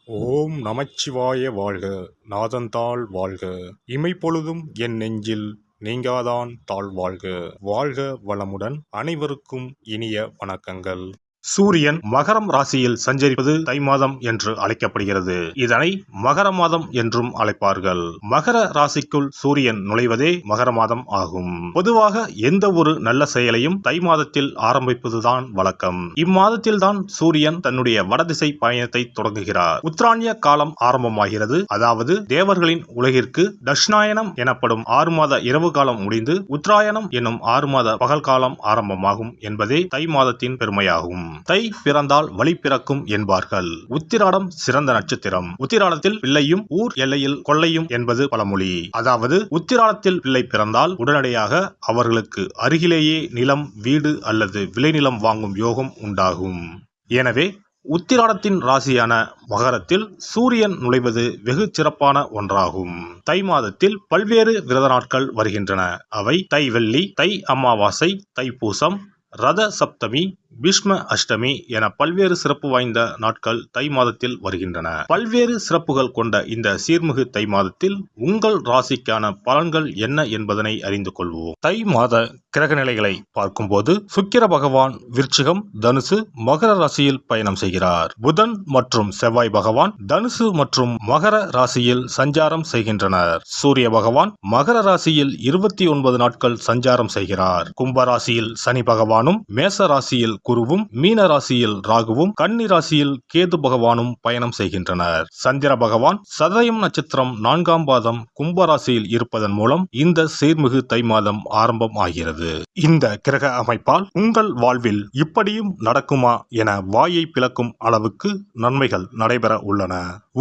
ஓம் நமச்சிவாய வாழ்க. நாதந்தாள் வாழ்க. இமைப்பொழுதும் என் நெஞ்சில் நீங்காதான் தாழ் வாழ்க. வாழ்க வளமுடன். அனைவருக்கும் இனிய வணக்கங்கள். சூரியன் மகரம் ராசியில் சஞ்சரிப்பது தை மாதம் என்று அழைக்கப்படுகிறது. இதனை மகர மாதம் என்றும் அழைப்பார்கள். மகர ராசிக்குள் சூரியன் நுழைவதே மகர மாதம் ஆகும். பொதுவாக எந்த ஒரு நல்ல செயலையும் தை மாதத்தில் ஆரம்பிப்பதுதான் வழக்கம். இம்மாதத்தில் தான் சூரியன் தன்னுடைய வடதிசை பயணத்தை தொடங்குகிறார். உத்தராயண காலம் ஆரம்பமாகிறது. அதாவது தேவர்களின் உலகிற்கு தட்சிணாயனம் எனப்படும் 6 மாத இரவு காலம் முடிந்து உத்தராயணம் என்னும் 6 மாத பகல் காலம் ஆரம்பமாகும் என்பதே தை மாதத்தின் பெருமையாகும். தை பிறந்தால் வழி பிறக்கும் என்பார்கள். உத்திராடம் சிறந்த நட்சத்திரம். உத்திராடத்தில் பிள்ளையும் ஊர் எல்லையில் கொள்ளையும் என்பது பழமொழி. அதாவது உத்திராடத்தில் பிள்ளை பிறந்தால் உடனடியாக அவர்களுக்கு அருகிலேயே நிலம், வீடு அல்லது விளைநிலம் வாங்கும் யோகம் உண்டாகும். எனவே உத்திராடத்தின் ராசியான மகரத்தில் சூரியன் நுழைவது வெகு சிறப்பான ஒன்றாகும். தை மாதத்தில் பல்வேறு விரத நாட்கள் வருகின்றன. அவை தை வெள்ளி, தை அமாவாசை, தைப்பூசம், ரத சப்தமி, பீஷ்ம அஷ்டமி என பல்வேறு சிறப்பு வாய்ந்த நாட்கள் தை மாதத்தில் வருகின்றன. பல்வேறு சிறப்புகள் கொண்ட இந்த சீர்மிகு தை மாதத்தில் உங்கள் ராசிக்கான பலன்கள் என்ன என்பதனை அறிந்து கொள்வோம். தை மாத கிரக நிலைகளை பார்க்கும்போது சுக்கிர பகவான் விருச்சிகம், தனுசு, மகர ராசியில் பயணம் செய்கிறார். புதன் மற்றும் செவ்வாய் பகவான் தனுசு மற்றும் மகர ராசியில் சஞ்சாரம் செய்கின்றனர். சூரிய பகவான் மகர ராசியில் 29 நாட்கள் சஞ்சாரம் செய்கிறார். கும்ப ராசியில் சனி பகவானும், மேச ராசியில் குருவும், மீன ராசியில் ராகுவும், கன்னி ராசியில் கேது பகவானும் பயணம் செய்கின்றனர். சந்திர பகவான் சதயம் நட்சத்திரம் 4ஆம் பாதம் கும்ப ராசியில் இருப்பதன் மூலம் இந்த சீர்மிகு தை மாதம் ஆரம்பம் ஆகிறது. இந்த கிரக அமைப்பால் உங்கள் வாழ்வில் இப்படியும் நடக்குமா என வாயை பிளக்கும் அளவுக்கு நன்மைகள் நடைபெற உள்ளன.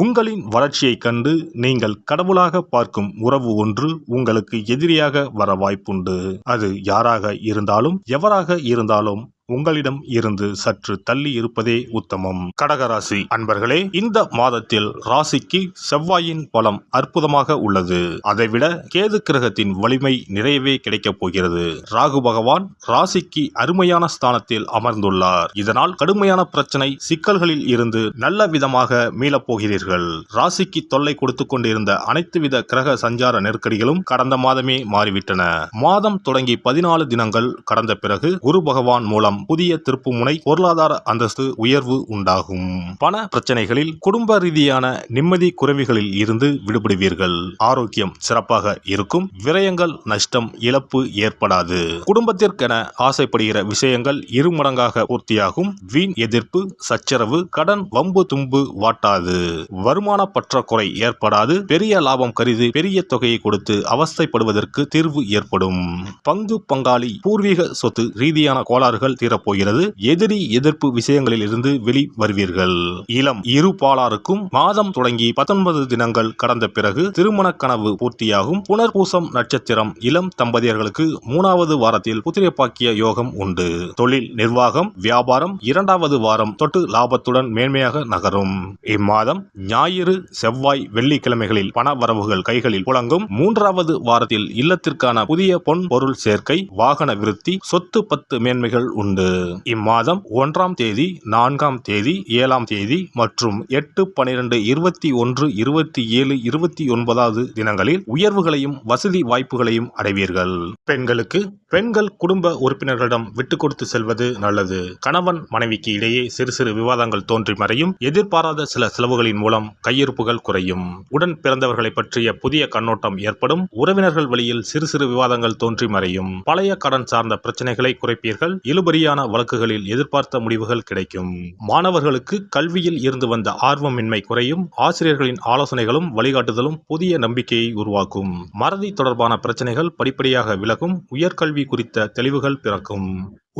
உங்களின் வளர்ச்சியை கண்டு நீங்கள் கடவுளாக பார்க்கும் உறவு ஒன்று உங்களுக்கு எதிரியாக வர வாய்ப்புண்டு. அது யாராக இருந்தாலும் எவராக இருந்தாலும் உங்களிடம் இருந்து சற்று தள்ளி இருப்பதே உத்தமம். கடகராசி அன்பர்களே, இந்த மாதத்தில் ராசிக்கு செவ்வாயின் பலம் அற்புதமாக உள்ளது. அதைவிட கேது கிரகத்தின் வலிமை நிறையவே கிடைக்கப் போகிறது. ராகு பகவான் ராசிக்கு அருமையான ஸ்தானத்தில் அமர்ந்துள்ளார். இதனால் கடுமையான பிரச்சனை சிக்கல்களில் இருந்து நல்ல விதமாக மீளப் போகிறீர்கள். ராசிக்கு தொல்லை கொடுத்து கொண்டிருந்த அனைத்து வித கிரக சஞ்சார நெருக்கடிகளும் கடந்த மாதமே மாறிவிட்டன. மாதம் தொடங்கி 14 தினங்கள் கடந்த பிறகு குரு பகவான் மூலம் புதிய திருப்புமுனை, பொருளாதார அந்தஸ்து உயர்வு உண்டாகும். பண பிரச்சனைகளில், குடும்ப ரீதியான நிம்மதி குறைவுகளில் இருந்து விடுபடுவீர்கள். ஆரோக்கியம் சிறப்பாக இருக்கும். விரயங்கள், நஷ்டம், இழப்பு ஏற்படாது. குடும்பத்திற்கென ஆசைப்படுகிற விஷயங்கள் இருமடங்காக பூர்த்தியாகும். வீண் எதிர்ப்பு, சச்சரவு, கடன், வம்பு தும்பு வாட்டாது. வருமான பற்றாக்குறை ஏற்படாது. பெரிய லாபம் கருதி பெரிய தொகையை கொடுத்து அவஸ்தைப்படுவதற்கு தீர்வு ஏற்படும். பங்கு பங்காளி, பூர்வீக சொத்து ரீதியான கோளாறுகள் தீரப்போகிறது. எதிரி எதிர்ப்பு விஷயங்களில் இருந்து வெளி வருவீர்கள். இளம் இரு பாலாருக்கும் மாதம் தொடங்கி 19 தினங்கள் கடந்த பிறகு திருமண கனவு பூர்த்தியாகும். புனர்பூசம் நட்சத்திரம் இளம் தம்பதியர்களுக்கு 3வது வாரத்தில் புத்திர பாக்கிய யோகம் உண்டு. தொழில், நிர்வாகம், வியாபாரம் 2வது வாரம் தொட்டு லாபத்துடன் மேன்மையாக நகரும். இம்மாதம் ஞாயிறு, செவ்வாய், வெள்ளிக்கிழமைகளில் பண வரவுகள் கைகளில் புழங்கும். 3வது வாரத்தில் இல்லத்திற்கான புதிய பொன் பொருள் சேர்க்கை, வாகன விருத்தி, சொத்து பத்து மேன்மைகள் உண்டு. இம்மாதம் 1ஆம் தேதி, 4ஆம் தேதி, 7ஆம் தேதி மற்றும் 8, 12, 21, 27, 29வது தினங்களில் உயர்வுகளையும் வசதி வாய்ப்புகளையும் அடைவீர்கள். பெண்களுக்கு பெண்கள் குடும்ப உறுப்பினர்களிடம் விட்டு கொடுத்து செல்வது நல்லது. கணவன் மனைவிக்கு இடையே சிறு சிறு விவாதங்கள் தோன்றி மறையும். எதிர்பாராத சில செலவுகளின் மூலம் கையிருப்புகள் குறையும். உடன் பிறந்தவர்களை பற்றிய புதிய கண்ணோட்டம் ஏற்படும். உறவினர்கள் வழியில் சிறு சிறு விவாதங்கள் தோன்றி மறையும். பழைய கடன் சார்ந்த பிரச்சனைகளை குறைப்பீர்கள். இழுபறியான வழக்குகளில் எதிர்பார்த்த முடிவுகள் கிடைக்கும். மாணவர்களுக்கு கல்வியில் இருந்து வந்த ஆர்வமின்மை குறையும். ஆசிரியர்களின் ஆலோசனைகளும் வழிகாட்டுதலும் புதிய நம்பிக்கையை உருவாக்கும். மறதி தொடர்பான பிரச்சனைகள் படிப்படியாக விலகும். உயர்கல்வி குறித்த தெளிவுகள் பிறக்கும்.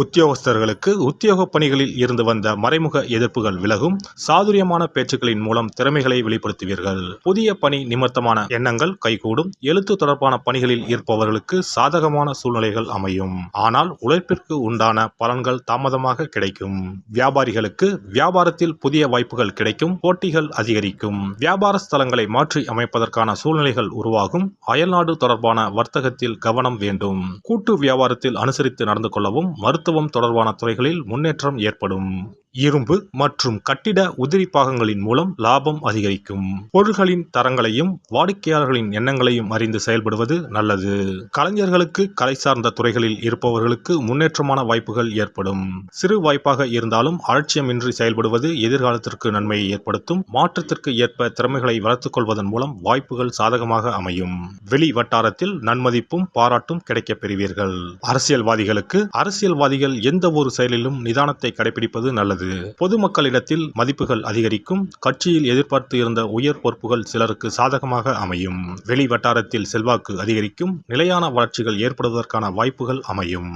உத்தியோகஸ்தர்களுக்கு உத்தியோக பணிகளில் இருந்து வந்த மறைமுக எதிர்ப்புகள் விலகும். சாதுரியமான பேச்சுக்களின் மூலம் திறமைகளை வெளிப்படுத்துவீர்கள். புதிய பணி நிமித்தமான எண்ணங்கள் கைகூடும். எழுத்து தொடர்பான பணிகளில் இருப்பவர்களுக்கு சாதகமான சூழ்நிலைகள் அமையும். ஆனால் உழைப்பிற்கு உண்டான பலன்கள் தாமதமாக கிடைக்கும். வியாபாரிகளுக்கு வியாபாரத்தில் புதிய வாய்ப்புகள் கிடைக்கும். போட்டிகள் அதிகரிக்கும். வியாபார ஸ்தலங்களை மாற்றி அமைப்பதற்கான சூழ்நிலைகள் உருவாகும். அயல்நாடு தொடர்பான வர்த்தகத்தில் கவனம் வேண்டும். கூட்டு வியாபாரத்தில் அனுசரித்து நடந்து கொள்ளவும். மருத்துவம் தொடர்பான துறைகளில் முன்னேற்றம் ஏற்படும். இரும்பு மற்றும் கட்டிட உதிரி பாகங்களின் மூலம் லாபம் அதிகரிக்கும். பொருள்களின் தரங்களையும் வாடிக்கையாளர்களின் எண்ணங்களையும் அறிந்து செயல்படுவது நல்லது. கலைஞர்களுக்கு கலை சார்ந்த துறைகளில் இருப்பவர்களுக்கு முன்னேற்றமான வாய்ப்புகள் ஏற்படும். சிறு வாய்ப்பாக இருந்தாலும் அலட்சியமின்றி செயல்படுவது எதிர்காலத்திற்கு நன்மையை ஏற்படுத்தும். மாற்றத்திற்கு ஏற்ப திறமைகளை வளர்த்துக் கொள்வதன் மூலம் வாய்ப்புகள் சாதகமாக அமையும். வெளி வட்டாரத்தில் நன்மதிப்பும் பாராட்டும் கிடைக்கப் பெறுவீர்கள். அரசியல்வாதிகள் எந்த ஒரு செயலிலும் நிதானத்தை கடைபிடிப்பது நல்லது. பொதுமக்களிடத்தில் மதிப்புகள் அதிகரிக்கும். கட்சியில் எதிர்பார்த்து இருந்த உயர் பொறுப்புகள் சிலருக்கு சாதகமாக அமையும். வெளி வட்டாரத்தில் செல்வாக்கு அதிகரிக்கும். நிலையான வளர்ச்சிகள் ஏற்படுவதற்கான வாய்ப்புகள் அமையும்.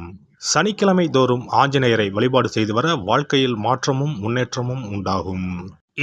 சனிக்கிழமை தோறும் ஆஞ்சநேயரை வழிபாடு செய்து வர வாழ்க்கையில் மாற்றமும் முன்னேற்றமும் உண்டாகும்.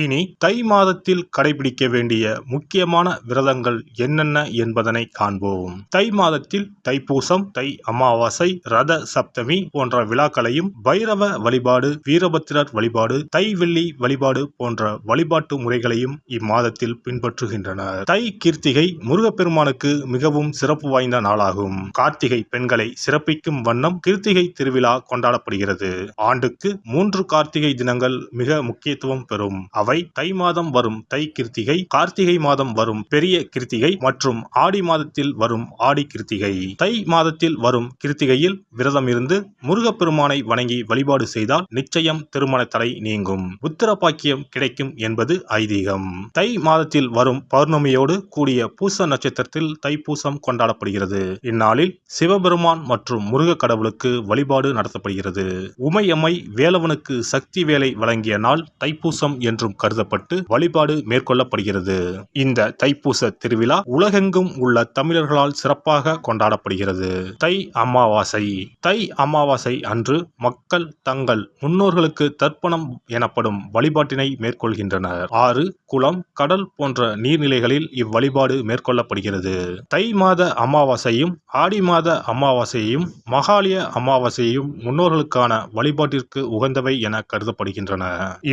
இனி தை மாதத்தில் கடைபிடிக்க வேண்டிய முக்கியமான விரதங்கள் என்னென்ன என்பதனை காண்போம். தை மாதத்தில் தைப்பூசம், தை அமாவாசை, ரத சப்தமி போன்ற விழாக்களையும், பைரவ வழிபாடு, வீரபத்திரர் வழிபாடு, தை வெள்ளி வழிபாடு போன்ற வழிபாட்டு முறைகளையும் இம்மாதத்தில் பின்பற்றுகின்றனர். தை கிருத்திகை முருகப்பெருமானுக்கு மிகவும் சிறப்பு வாய்ந்த நாளாகும். கார்த்திகை பெண்களை சிறப்பிக்கும் வண்ணம் கிருத்திகை திருவிழா கொண்டாடப்படுகிறது. ஆண்டுக்கு 3 கார்த்திகை தினங்கள் மிக முக்கியத்துவம் பெறும். அவை தை மாதம் வரும் தை கிருத்திகை, கார்த்திகை மாதம் வரும் பெரிய கிருத்திகை மற்றும் ஆடி மாதத்தில் வரும் ஆடி கிருத்திகை. தை மாதத்தில் வரும் கிருத்திகையில் விரதம் இருந்து முருகப்பெருமானை வணங்கி வழிபாடு செய்தால் நிச்சயம் திருமண தடை நீங்கும், புத்திர பாக்கியம் கிடைக்கும் என்பது ஐதீகம். தை மாதத்தில் வரும் பௌர்ணமியோடு கூடிய பூச நட்சத்திரத்தில் தைப்பூசம் கொண்டாடப்படுகிறது. இந்நாளில் சிவபெருமான் மற்றும் முருக கடவுளுக்கு வழிபாடு நடத்தப்படுகிறது. உமையம்மை வேலவனுக்கு சக்தி வேலை வழங்கிய நாள் தைப்பூசம் என்றும் கருதப்பட்டு வழிபாடு மேற்கொள்ளப்படுகிறது. இந்த தைப்பூச திருவிழா உலகெங்கும் உள்ள தமிழர்களால் சிறப்பாக கொண்டாடப்படுகிறது. தை அமாவாசை. தை அமாவாசை அன்று மக்கள் தங்கள் முன்னோர்களுக்கு தர்ப்பணம் எனப்படும் வழிபாட்டினை மேற்கொள்கின்றனர். ஆறு, குளம், கடல் போன்ற நீர்நிலைகளில் இவ்வழிபாடு மேற்கொள்ளப்படுகிறது. தை மாத அமாவாசையும் ஆடி மாத அமாவாசையும் மகாலய அமாவாசையும் முன்னோர்களுக்கான வழிபாட்டிற்கு உகந்தவை என கருதப்படுகின்றன.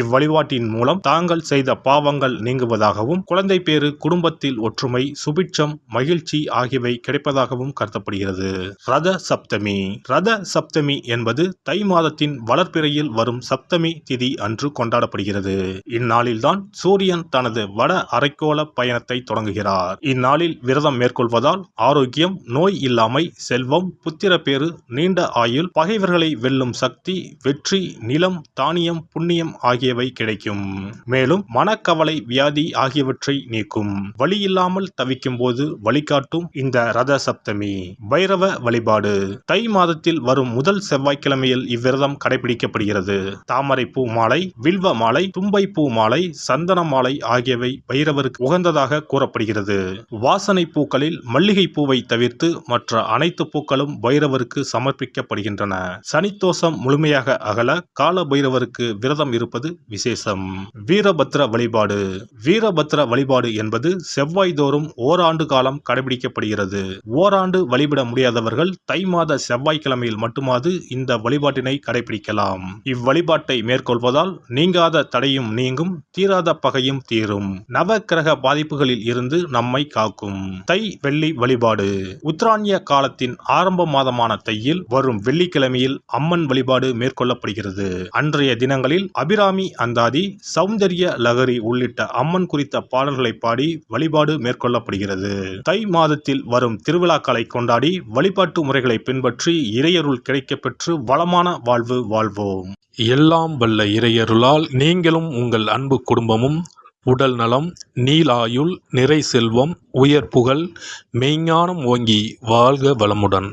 இவ்வழிபாட்டின் மூலம் தாங்கள் செய்த பாவங்கள் நீங்குவதாகவும், குழந்தை பேறு, குடும்பத்தில் ஒற்றுமை, சுபிட்சம், மகிழ்ச்சி ஆகியவை கிடைப்பதாகவும் கருதப்படுகிறது. ரத சப்தமி. ரத சப்தமி என்பது தை மாதத்தின் வளர்பிறையில் வரும் சப்தமி திதி அன்று கொண்டாடப்படுகிறது. இந்நாளில்தான் சூரியன் தனது வட அரைக்கோள பயணத்தை தொடங்குகிறார். இந்நாளில் விரதம் மேற்கொள்வதால் ஆரோக்கியம், நோய் இல்லாமை, செல்வம், புத்திர பேறு, நீண்ட ஆயுள், பகைவர்களை வெல்லும் சக்தி, வெற்றி, நிலம், தானியம், புண்ணியம் ஆகியவை கிடைக்கும். மேலும் மனக்கவலை, வியாதி ஆகியவற்றை நீக்கும். வழியில்லாமல் தவிக்கும் போது வழிகாட்டும் இந்த ரத சப்தமி. பைரவ வழிபாடு. தை மாதத்தில் வரும் முதல் செவ்வாய்க்கிழமையில் இவ்விரதம் கடைபிடிக்கப்படுகிறது. தாமரை பூ மாலை, வில்வ மாலை, தும்பை பூ மாலை, சந்தன மாலை ஆகியவை பைரவருக்கு உகந்ததாக கூறப்படுகிறது. வாசனை பூக்களில் மல்லிகை பூவை தவிர்த்து மற்ற அனைத்து பூக்களும் பைரவருக்கு சமர்ப்பிக்கப்படுகின்றன. சனித்தோஷம் முழுமையாக அகல கால பைரவருக்கு விரதம் இருப்பது விசேஷம். வீரபத்திர வழிபாடு. வீரபத்திர வழிபாடு என்பது செவ்வாய் தோறும் ஓராண்டு காலம் கடைபிடிக்கப்படுகிறது. ஓராண்டு வழிபட முடியாதவர்கள் தை மாத செவ்வாய்க்கிழமையில் மட்டுமாவது இந்த வழிபாட்டினை கடைபிடிக்கலாம். இவ்வழிபாட்டை மேற்கொள்வதால் நீங்காத தடையும் நீங்கும், தீராத பகையும் தீரும், நவ கிரக பாதிப்புகளில் இருந்து நம்மை காக்கும். தை வெள்ளி வழிபாடு. உத்தராயண காலத்தின் ஆரம்ப மாதமான தையில் வரும் வெள்ளிக்கிழமையில் அம்மன் வழிபாடு மேற்கொள்ளப்படுகிறது. அன்றைய தினங்களில் அபிராமி அந்தாதி, சௌந்தர்ய லகரி உள்ளிட்ட அம்மன் குறித்த பாடல்களை பாடி வழிபாடு மேற்கொள்ளப்படுகிறது. தை மாதத்தில் வரும் திருவிழாக்களை கொண்டாடி வழிபாட்டு முறைகளை பின்பற்றி இறையருள் கிடைக்கப்பெற்று வளமான வாழ்வு வாழ்வோம். எல்லாம் வல்ல இறையருளால் நீங்களும் உங்கள் அன்பு குடும்பமும் உடல் நலம், நீலாயுள், நிறை செல்வம், உயர் புகழ், மெய்ஞானம் ஓங்கி வாழ்க வளமுடன்.